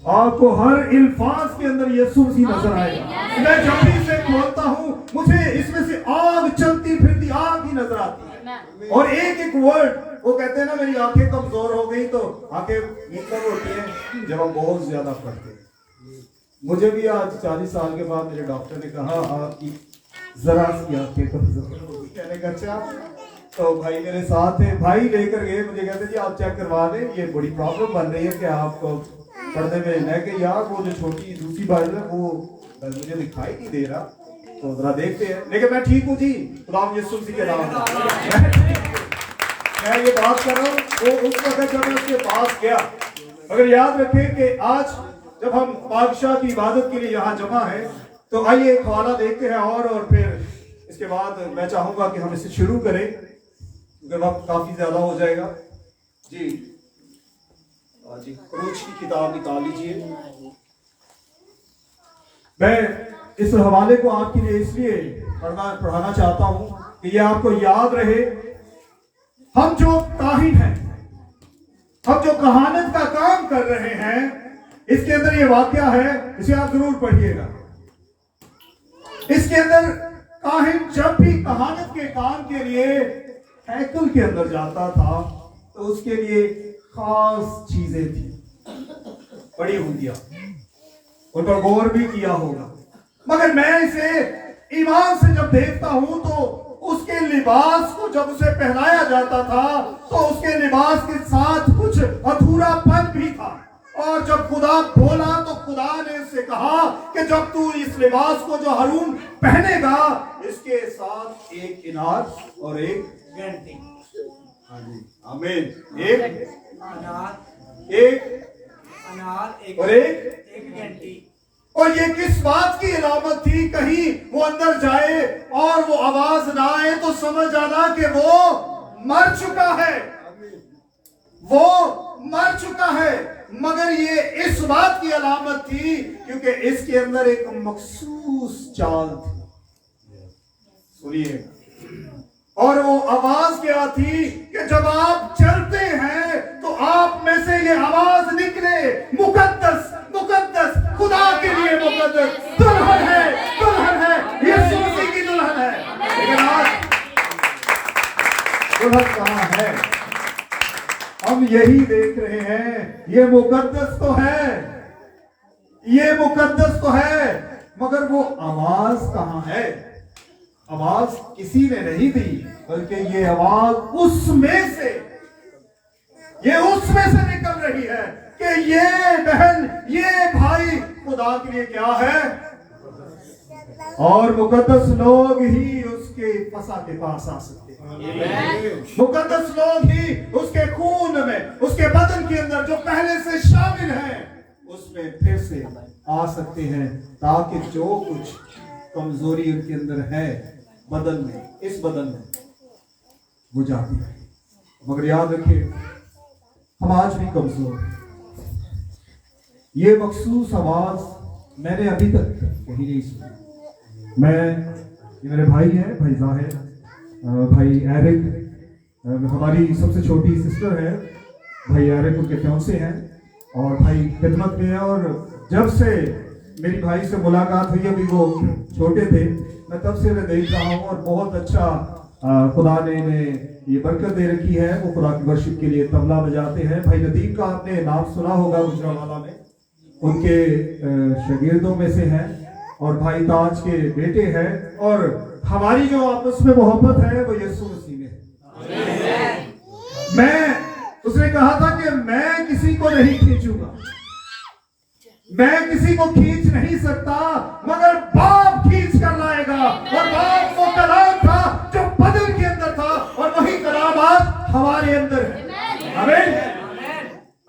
आपको हर इल्फाज के अंदर यीशु मसीह नजर आएगा। मैं जब भी इसे खोलता हूं मुझे इसमें से आग, चलती फिरती आग ही नजर आती है। और एक एक वर्ड, वो कहते हैं ना मेरी आंखें कमजोर हो गई, तो आंखें नींदर होती हैं जब हम बहुत ज्यादा पढ़ते हैं। मुझे भी आज 40 साल के बाद मेरे डॉक्टर ने कहा आपकी जरा सी आंखें कमजोर हो गई। मैंने कहा अच्छा, तो भाई मेरे साथ है, भाई लेकर गए, मुझे कहते जी आप चेक करवा दें, ये बड़ी प्रॉब्लम बन रही है कि आपको पढ़ने में। मैं कि यार वो जो छोटी दूसरी बाइबल है वो मुझे दिखाई नहीं दे रहा, तो जरा देखते हैं। लेकिन मैं ठीक हूँ जी, खुदा यीशु मसीह के नाम मैं ये बात कर रहा हूँ। वो उस वक्त जब मैं उसके पास गया, अगर याद रखें कि आज जब हम बादशाह की इबादत के लिए यहाँ जमा है, तो आइए एक हवाला देखते हैं और फिर इसके बाद मैं चाहूंगा कि हम इसे शुरू करें क्योंकि वक्त काफी ज्यादा हो जाएगा। जी जी, क्रूज की किताब निकाल लीजिए। मैं इस हवाले को आपके लिए इसलिए पढ़ाना चाहता हूं कि ये आपको याद रहे। हम जो काहिन हैं, हम जो कहानत का काम कर रहे हैं, इसके अंदर ये वाकया है, इसे आप जरूर पढ़िएगा। इसके अंदर काहिन जब भी कहानत के काम के लिए हैकल के अंदर जाता था तो उसके लिए खास चीजें थी, बड़ी हूदियां, उन पर गौर भी किया होगा। मगर मैं इसे ईमान से जब देखता हूं तो उसके लिबास को जब उसे पहनाया जाता था तो उसके लिबास के साथ कुछ अधूरापन भी था। और जब खुदा बोला तो खुदा ने उससे कहा कि जब तू इस लिबास को जो हारून पहनेगा, इसके साथ एक इनार और एक घंटी, हाँ जी आमीन, एक और एक घंटी। और ये किस बात की इलामत थी? कहीं वो अंदर जाए और वो आवाज ना आए तो समझ आना कि वो मर चुका है, वो मर चुका है। मगर ये इस बात की अलामत थी क्योंकि इसके अंदर एक मखसूस चाल थी। सुनिए, और वो आवाज क्या थी कि जब आप चलते हैं तो आप में से ये आवाज निकले, मुकद्दस मुकद्दस, खुदा के लिए मुकद्दस। दुल्हन है, दुल्हन है, यीशु मसीह की दुल्हन है। लेकिन आज दुल्हन कहां है? हम यही देख रहे हैं। ये मुकद्दस तो है, ये मुकद्दस तो है, मगर वो आवाज कहां है? आवाज किसी ने नहीं दी, बल्कि ये आवाज उसमें से निकल रही है कि ये बहन, ये भाई खुदा के लिए क्या है, और मुकद्दस लोग ही उसके फसा के पास आ सकते हैं। मुकद्दस लोग ही उसके खून में, उसके बदन के अंदर जो पहले से शामिल है, उसमें फिर से आ सकते हैं, ताकि जो कुछ कमजोरी उनके अंदर है बदन में, इस बदन में, वो जाती है। मगर याद रखिए, हम आज भी कमजोर हैं। ये मखसूस आवाज मैंने अभी तक कहीं नहीं सुनी। ये मेरे भाई हैं, भाई जाहिर, भाई एरिक, हमारी सबसे छोटी सिस्टर है, भाई एरिक उनके फियांसे हैं, और भाई खिदमत में है। और जब से मेरी भाई से मुलाकात हुई, अभी वो छोटे थे, मैं तब से देख रहा हूँ, और बहुत अच्छा खुदा ने इन्हें ये बरकत दे रखी है। वो खुदा की वर्शिप के लिए तबला बजाते हैं। भाई नदीम का आपने नाम सुना होगा, गुजरावाला में उनके शागिर्दों में से हैं, और भाई ताज के बेटे हैं। और हमारी जो आपस में मोहब्बत है वो यीशु मसीह में है। उसने कहा था कि मैं किसी को नहीं खींचूंगा, मैं किसी को खींच नहीं सकता, मगर बाप खींच कर लाएगा। और बाप वो कलाम था जो बदन के अंदर था, और वही कलाम आज हमारे अंदर है। आमीन।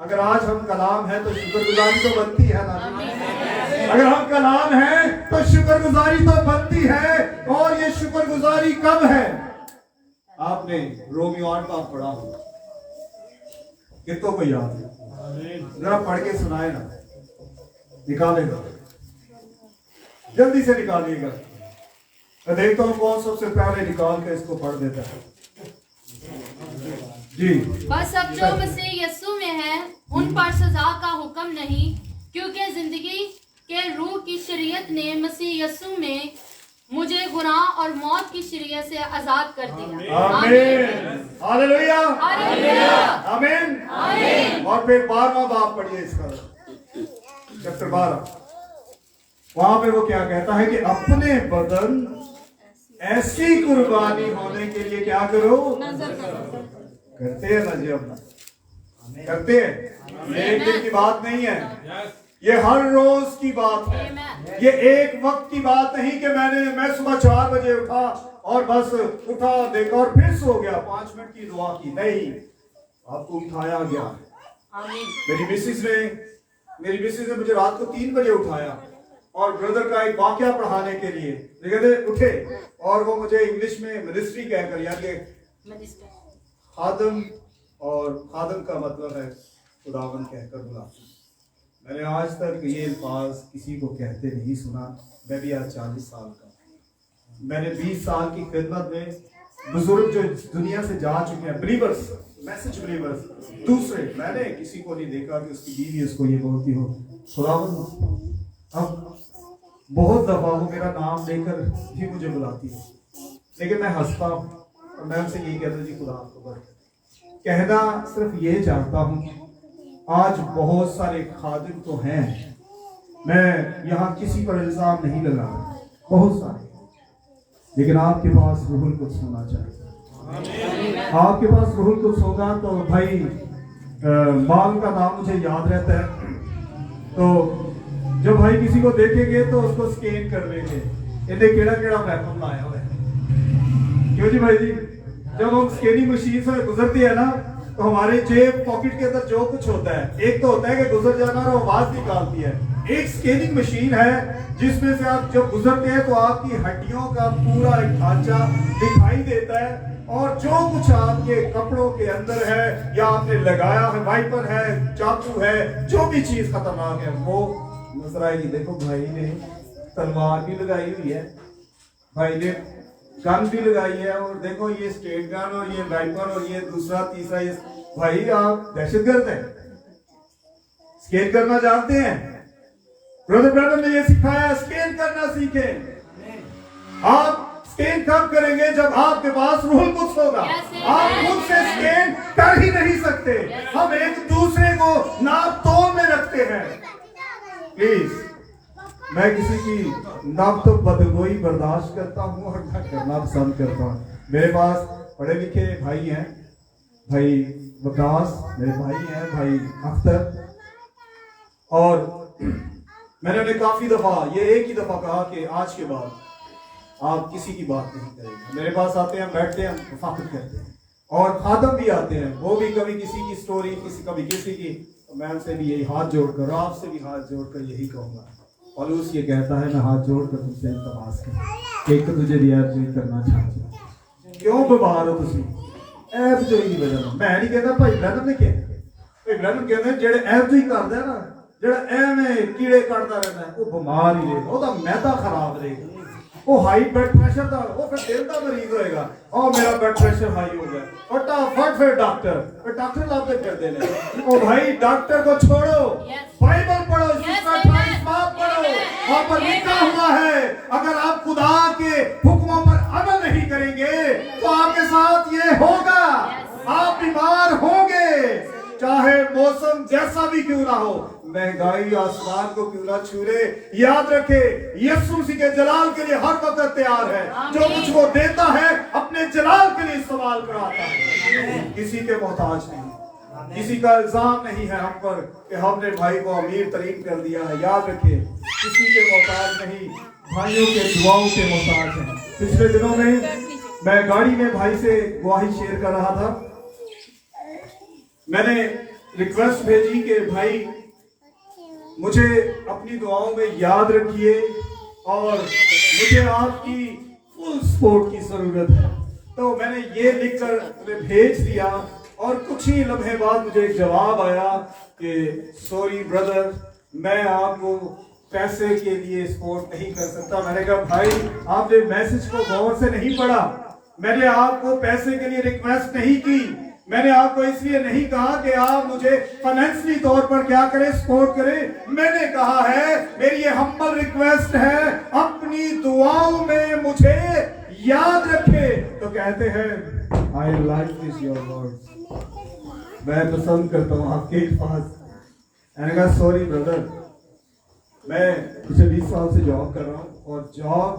अगर आज हम कलाम है तो शुक्रगुजारी तो बनती है ना। अगर हम कलाम हैं तो शुक्रगुजारी तो बनती है। और ये शुक्रगुजारी कब है? आपने रोमियो 8 का पढ़ा होगा, कितनों को याद है? जरा पढ़ के सुनाए ना, निकालेगा, जल्दी से निकालिएगा। मैं देखता हूं कौन सबसे पहले निकाल के इसको पढ़ देता है। जी, बस अब जो मसीह यीशु में है उन पर सजा का हुक्म नहीं, क्योंकि जिंदगी के रूह की शरीयत ने मसीह यीशु में मुझे गुनाह और मौत की शरीयत से आजाद कर दिया। आमीन, हालेलुया, हालेलुया, आमीन, आमीन। और फिर 12वां बाब पढ़िए इसका, चैप्टर 12। वहां पे वो क्या कहता है कि अपने बदन ऐसी कुर्बानी होने के लिए क्या करो, करते हैं ना जी, अपना करते हैं। ये एक दिन की बात नहीं है, ये हर रोज की बात है। ये एक वक्त की बात नहीं कि मैं सुबह 4 बजे उठा और बस उठा, देखा और फिर सो गया, 5 मिनट की दुआ की। नहीं, आपको उठाया गया। मेरी मिसेस ने मुझे रात को 3 बजे उठाया और ब्रदर का एक वाक्या पढ़ाने के लिए कहते उठे, और वो मुझे इंग्लिश में मिनिस्ट्री कहकर, यानी खादम, और खादम का मतलब है खुदावन कहकर बुलाते। मैंने आज तक ये अल्फाज किसी को कहते नहीं सुना। मैं भी आज 40 साल का, मैंने 20 साल की खिदमत में बुजुर्ग जो दुनिया से जा चुके हैं, बिलीवर्स, मैसेज बिलीवर्स, दूसरे, मैंने किसी को नहीं देखा कि उसकी बीवी उसको ये बोलती हो खुदावन। अब बहुत दफा वो मेरा नाम लेकर भी मुझे बुलाती है, लेकिन मैं हंसता हूँ और मैं उनसे यही कहता हूँ जी खुदा आपको बरकत। कहना सिर्फ ये चाहता हूँ, आज बहुत सारे खादिम तो हैं, मैं यहाँ किसी पर इल्जाम नहीं लगा रहा, बहुत सारे, लेकिन आपके पास रूहुल कुद्स होना चाहिए। आपके पास रूहुल कुद्स होगा तो भाई माल का नाम मुझे याद रहता है, तो जब भाई किसी को देखेंगे तो उसको स्कैन कर लेंगे, इन्हें केड़ा केड़ा वेपन लाया हुआ है। क्यों जी भाई जी, जब हम स्कैनिंग मशीन से गुजरते हैं ना, तो हमारे जेब पॉकेट के अंदर जो कुछ होता है, एक तो होता है कि गुजर जाना और आवाज निकालती है, एक स्कैनिंग मशीन है जिसमें से आप जब गुजरते हैं तो आपकी हड्डियों का पूरा एक ढांचा दिखाई देता है, और जो कुछ आपके कपड़ों के अंदर है या आपने लगाया है, वाइपर है, चाकू है, जो भी चीज खतरनाक है वो नजर आएगी। देखो भाई ने तलवार भी लगाई हुई है, भाई ने गन भी लगाई है, और देखो ये स्टेट गन और ये वाइपर और ये दूसरा तीसरा, ये भाई आप दहशतगर्द हैं। स्कैन करना जानते हैं? ब्रदर ने ये सिखाया, स्कैन करना सीखें। आप स्कैन कब करेंगे? जब आपके पास रूहुल कुद्स होगा। आप खुद से स्कैन कर ही नहीं सकते, हम एक दूसरे को नाप तोल में रखते हैं। प्लीज मैं किसी की ना तो बदगोई बर्दाश्त करता हूँ और ना करना पसंद करता हूँ। मेरे पास पढ़े लिखे भाई हैं, भाई विकास मेरे भाई हैं, भाई अख्तर, और मैंने उन्हें काफी दफा ये एक ही दफा कहा कि आज के बाद आप किसी की बात नहीं करेंगे। मेरे पास आते हैं, बैठते हैं, मुफाकत करते हैं, और खादम भी आते हैं, वो भी कभी किसी की स्टोरी, कभी किसी की। तो मैं उनसे भी यही हाथ जोड़कर, आपसे भी हाथ जोड़कर यही कहूंगा, पौलुस ये कहता है मैं हाथ जोड़कर तुमसे इल्तमास कर एक तुझे दिया जो करना चाहता हूं। क्यों बीमार हो तुसी? ऐब जो ही वजह मैं नहीं कहता भाई ब्रदर ने क्या, भाई ब्रदर कहते जेड़े ऐब जो ही करदा है ना, जेड़ा एवें कीड़े कटदा रहंदा है, वो बीमार ही रहेगा, ओदा मैदा खराब रहेगा, वो हाई ब्लड प्रेशर दा, वो फिर दिल दा मरीज होएगा। और मेरा ब्लड प्रेशर हाई हो गया, फटाफट फिर डॉक्टर लाते फिरदे ने। ओ भाई डॉक्टर को छोड़ो, बाइबल पढ़ो, जिसका 28 बाब पढ़ो, वहां पर लिखा हुआ है अगर आप खुदा के हुक्मों पर अमल नहीं करेंगे तो आपके साथ ये होगा, आप बीमार होंगे, चाहे मौसम जैसा भी क्यों ना हो, महंगाई आसमान को क्यों ना छू ले। याद रखे यीशु मसीह के जलाल के लिए हर वक्त तैयार है, जो कुछ वो देता है अपने जलाल के लिए इस्तेमाल कराता है, किसी के मोहताज नहीं। किसी का इल्जाम नहीं है हम पर कि हमने भाई को अमीर तरीन कर दिया है। याद रखे किसी के मोहताज नहीं, भाइयों के दुआओं के मोहताज हैं। पिछले दिनों में मैं गाड़ी में भाई से गवाही शेयर कर रहा था, मैंने रिक्वेस्ट भेजी कि भाई मुझे अपनी दुआओं में याद रखिए और मुझे आपकी फुल सपोर्ट की जरूरत है। तो मैंने ये लिखकर उन्हें भेज दिया और कुछ ही लम्हे बाद मुझे एक जवाब आया कि सॉरी ब्रदर, मैं आपको पैसे के लिए सपोर्ट नहीं कर सकता। मैंने कहा भाई आपने मैसेज को गौर से नहीं पढ़ा, मैंने आपको पैसे के लिए रिक्वेस्ट नहीं की, मैंने आपको इसलिए नहीं कहा कि आप मुझे फाइनेंशियली तौर पर क्या करें, सपोर्ट करें। मैंने कहा है मेरी ये हम्बल रिक्वेस्ट है अपनी दुआओं में मुझे याद रखे। तो कहते हैं I like this your words, मैं पसंद करता हूँ आपके पास। मैंने कहा सॉरी ब्रदर, मैं पिछले 20 साल से जॉब कर रहा हूँ और जॉब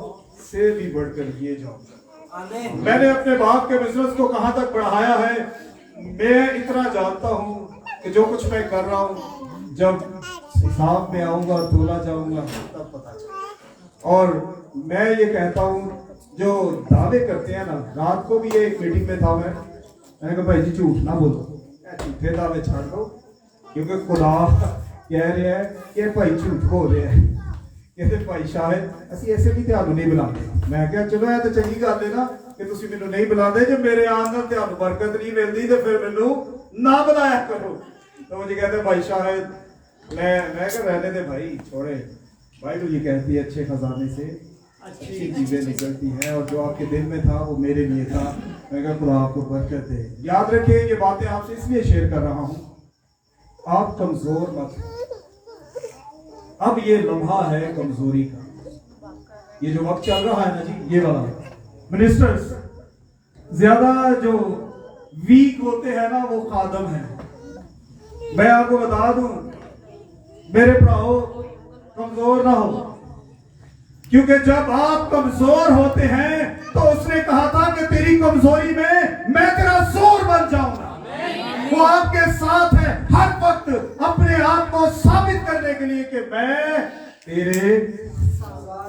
से भी बढ़कर ये जॉब, मैंने अपने बाप के बिजनेस को कहां तक बढ़ाया है मैं इतना जानता हूं कि जो कुछ मैं कर रहा हूं जब हिसाब में आऊंगा, तोला जाऊंगा तब पता चलेगा। और मैं ये कहता हूं जो दावे करते हैं ना, रात को भी एक मीटिंग में था, मैंने कहा भाई जी झूठ ना बोलो, झूठे दावे छाड़ दो, क्योंकि खुदा कह रहे हैं कि भाई झूठ बोल रहे हैं, कहते भाई शायद असि ऐसे भी ਤੁਹਾਨੂੰ नहीं बुलाते। मैं क्या चलो ਇਹ ਤਾਂ ਚੰਗੀ ਗੱਲ है ना कि ਤੁਸੀਂ ਮੈਨੂੰ नहीं बुलाते, जो मेरे आन ਨਾਲ ਤੁਹਾਨੂੰ बरकत नहीं मिलती तो फिर ਮੈਨੂੰ ना बुलाया करो। तो मुझे कहते भाई शायद मैं क्या रहने दे भाई, छोड़े भाई, तो ये कहती है अच्छे खजाने से अच्छी चीजें निकलती हैं और जो आपके दिल में था वो मेरे लिए था। मैं कहा खुदा आपको बरकत दे। याद रखिए ये बातें आपसे इसलिए शेयर कर रहा हूं, आप कमजोर मत। अब ये लम्हा है कमजोरी का, ये जो वक्त चल रहा है ना जी, ये वाला मिनिस्टर्स ज्यादा जो वीक होते हैं ना वो खादम है। मैं आपको बता दूं मेरे भराओ, कमजोर ना हो, क्योंकि जब आप कमजोर होते हैं तो उसने कहा था कि तेरी कमजोरी में मैं तेरा जोर बन जाऊंगा। वो आपके साथ है हर वक्त अपने आप को साबित करने के लिए कि मैं तेरे,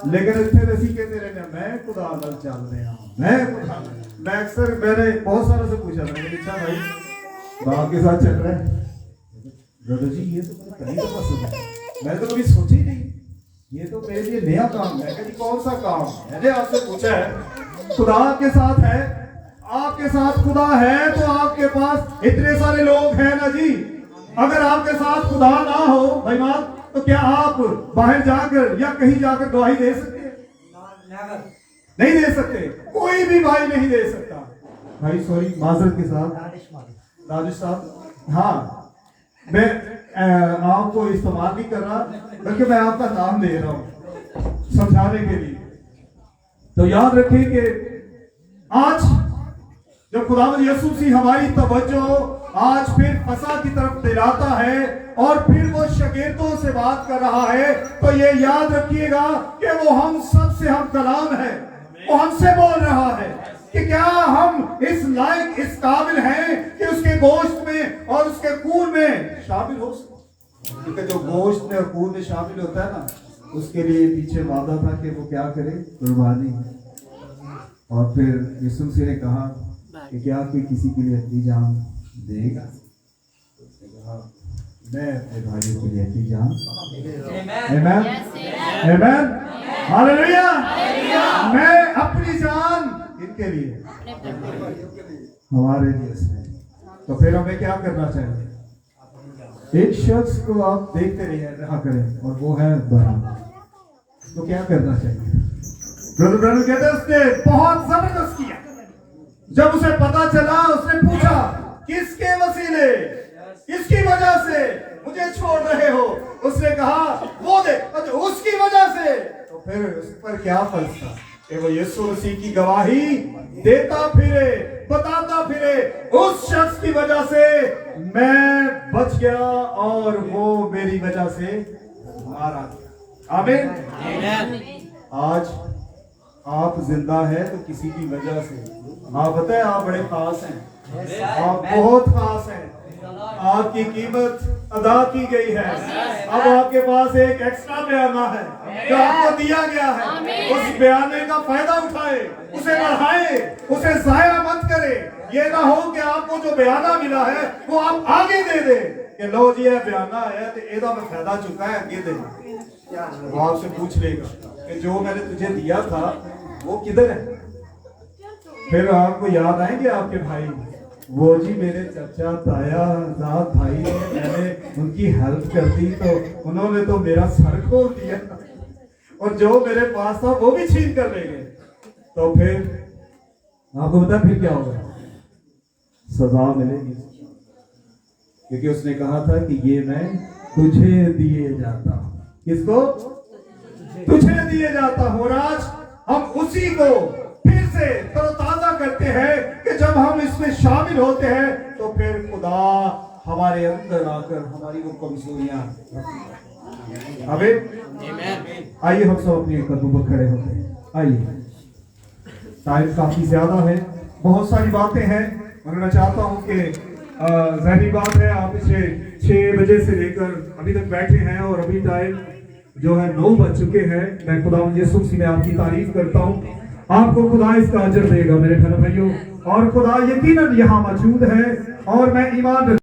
लेकिन इतने रसी कहते रहने मैं खुदा नाल चल रहा हूं, मैं खुदा। मैं अक्सर मैंने बहुत सारों से पूछा, मैंने पूछा भाई बाप के साथ चल रहा है ब्रदर जी, ये तो मैंने कहीं तो पसंद है, मैंने तो कभी सोचा ही नहीं, ये तो मेरे लिए नया काम है। कहती कौन सा काम? मैंने आपसे पूछा है खुदा आपके साथ है, आपके साथ खुदा है तो आपके पास इतने सारे लोग हैं ना जी। अगर आपके साथ खुदा ना हो भाई मान, तो क्या आप बाहर जाकर या कहीं जाकर गवाही दे सकते हैं? नहीं दे सकते, कोई भी भाई नहीं दे सकता। भाई सॉरी माजरत के साथ राजेश साहब, हाँ मैं आपको इस्तेमाल नहीं कर रहा, बल्कि मैं आपका नाम दे रहा हूं समझाने के लिए। तो याद रखिए कि आज जब खुदावंद यीशु मसीह हमारी तवज्जो आज फिर फसा की तरफ दिलाता है और फिर वो शागिर्दों से बात कर रहा है, तो ये याद रखिएगा कि वो हम सब से हम कलाम है। वो हमसे बोल रहा है कि क्या हम इस लायक, इस काबिल हैं कि उसके गोश्त में और उसके खून में शामिल हो सके। क्योंकि जो गोश्त में और खून में शामिल होता है ना, उसके लिए पीछे वादा था कि वो क्या करे, कुर्बानी। और फिर यीशु मसीह ने कहा कि क्या कोई किसी के लिए अपनी जान देगा? उसने कहा मैं अपने भाइयों के लिए अपनी जान। आमीन, आमीन, हालेलुया। मैं अपनी जान इनके लिए, हमारे लिए। तो फिर हमें क्या करना चाहिए? एक शख्स को आप देखते रहा करें और वो है बराबर। तो क्या करना चाहिए? ब्रदर कहते हैं उसने बहुत जबरदस्त किया। जब उसे पता चला, उसने पूछा किसके वसीले, किसकी वजह से मुझे छोड़ रहे हो? उसने कहा वो दे, अच्छा उसकी वजह से। तो फिर उस पर क्या फर्ज था कि वो यीशु मसीह की गवाही देता फिरे, बताता फिरे, उस शख्स की वजह से मैं बच गया और वो मेरी वजह से मारा गया। आमीन। आज आप जिंदा है तो किसी की वजह से। आप बताएं, आप बड़े खास हैं, आप बहुत खास हैं। आपकी कीमत अदा की गई है। अब आपके पास एक एक्स्ट्रा बयाना है जो आपको दिया गया है। उस बयाने का फायदा उठाए, उसे बढ़ाए, उसे जाया मत करे। ये ना हो कि आपको जो बयाना मिला है वो आप आगे दे दे कि लो जी ये बयाना है तो एदा मैं फायदा चुका है, आगे दे। वो आपसे पूछ लेगा कि जो मैंने तुझे दिया था वो किधर है? फिर आपको याद आएंगे आपके भाई, वो जी मेरे चाचा ताया दाद भाई ने, मैंने उनकी हेल्प कर दी तो उन्होंने तो मेरा सर खोल दिया और जो मेरे पास था वो भी छीन कर ले गए। तो फिर आपको पता फिर क्या होगा? सजा मिलेगी, क्योंकि उसने कहा था कि ये मैं तुझे दिए जाता हूं। किसको? तुझे दिए जाता हूं। और आज हम उसी को फिर से तरोताजा करते हैं कि जब हम इसमें शामिल होते हैं तो फिर खुदा हमारे अंदर आकर हमारी वो कमजोरियां। आइए हम सब अपने कदमों पर खड़े होते हैं। आइए, टाइम काफी ज्यादा है, बहुत सारी बातें हैं और मैं चाहता हूं कि ज़ाहिरी बात है आप इसे 6 बजे से लेकर अभी तक बैठे हैं और अभी टाइम जो है 9 बज चुके हैं। मैं खुदावंद यीशु मसीह में आपकी तारीफ करता हूँ। आपको खुदा इसका अजर देगा मेरे भाइयों, और खुदा यकीनन यहाँ मौजूद है और मैं ईमान